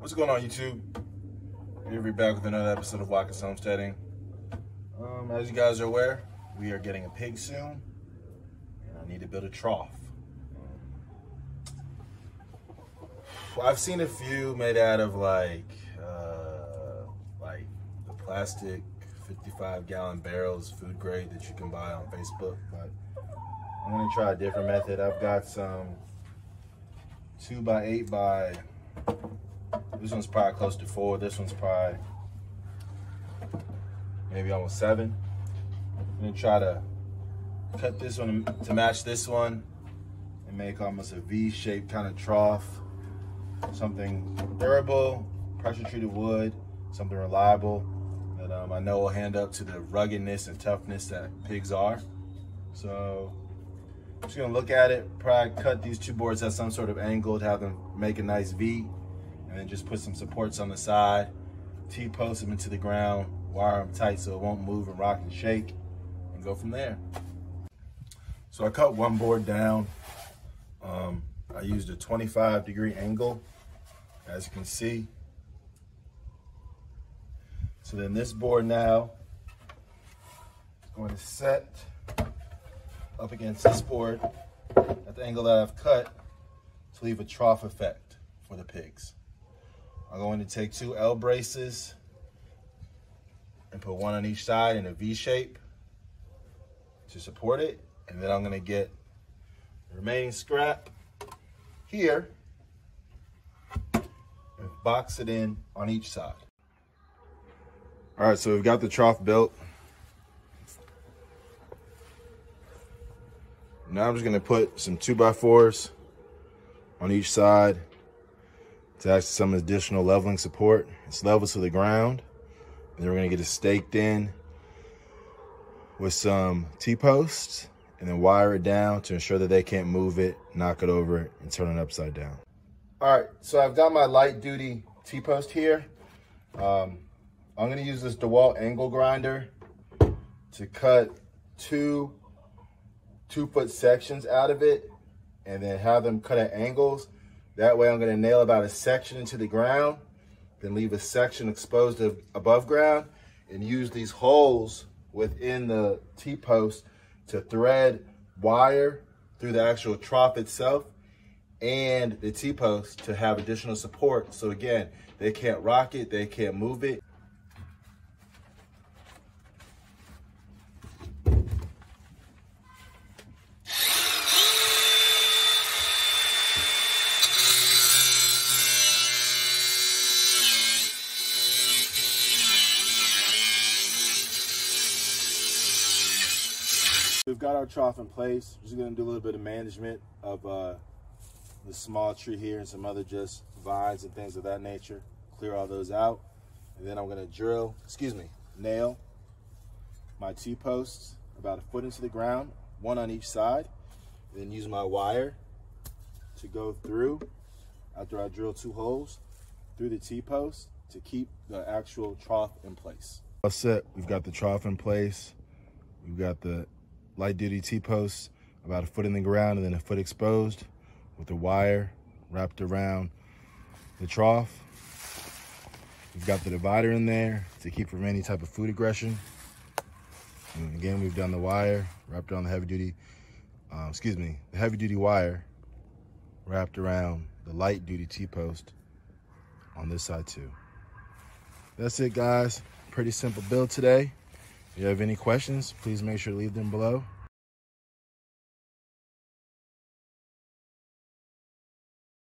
What's going on, YouTube? We're back with another episode of Homesteading. As you guys are aware, we are getting a pig soon, and I need to build a trough. I've seen a few made out of like the plastic 55-gallon barrels, food grade that you can buy on Facebook, but I'm gonna try a different method. I've got some 2x8 by, this one's probably close to 4. This one's probably maybe almost 7. I'm gonna try to cut this one to match this one and make almost a V-shaped kind of trough. Something durable, pressure-treated wood, something reliable that I know will hand up to the ruggedness and toughness that pigs are. So I'm just gonna look at it, probably cut these two boards at some sort of angle to have them make a nice V, and then just put some supports on the side, T-post them into the ground, wire them tight so it won't move and rock and shake, and go from there. So I cut one board down. I used a 25-degree angle, as you can see. So then this board now is going to set up against this board at the angle that I've cut to leave a trough effect for the pigs. I'm going to take 2 L braces and put one on each side in a V shape to support it. And then I'm going to get the remaining scrap here and box it in on each side. All right, so we've got the trough built. Now I'm just gonna put some 2x4s on each side to add some additional leveling support. It's level to the ground. And then we're gonna get it staked in with some T-posts and then wire it down to ensure that they can't move it, knock it over, and turn it upside down. All right, so I've got my light duty T-post here. I'm gonna use this DeWalt angle grinder to cut 2 2-foot sections out of it and then have them cut at angles. That way I'm gonna nail about a section into the ground, then leave a section exposed above ground, and use these holes within the T-post to thread wire through the actual trough itself and the T-post to have additional support. So again, they can't rock it, they can't move it. We've got our trough in place. We're just gonna do a little bit of management of the small tree here and some other just vines and things of that nature. Clear all those out. And then I'm gonna nail my T-posts about 1 foot into the ground, 1 on each side. And then use my wire to go through, after I drill 2 holes, through the T-post to keep the actual trough in place. All set, we've got the trough in place. We've got the light duty T-posts about 1 foot in the ground and then 1 foot exposed with the wire wrapped around the trough. We've got the divider in there to keep from any type of food aggression. And again, we've done the wire wrapped around the heavy duty wire wrapped around the light duty T-post on this side too. That's it, guys. Pretty simple build today. If you have any questions, please make sure to leave them below.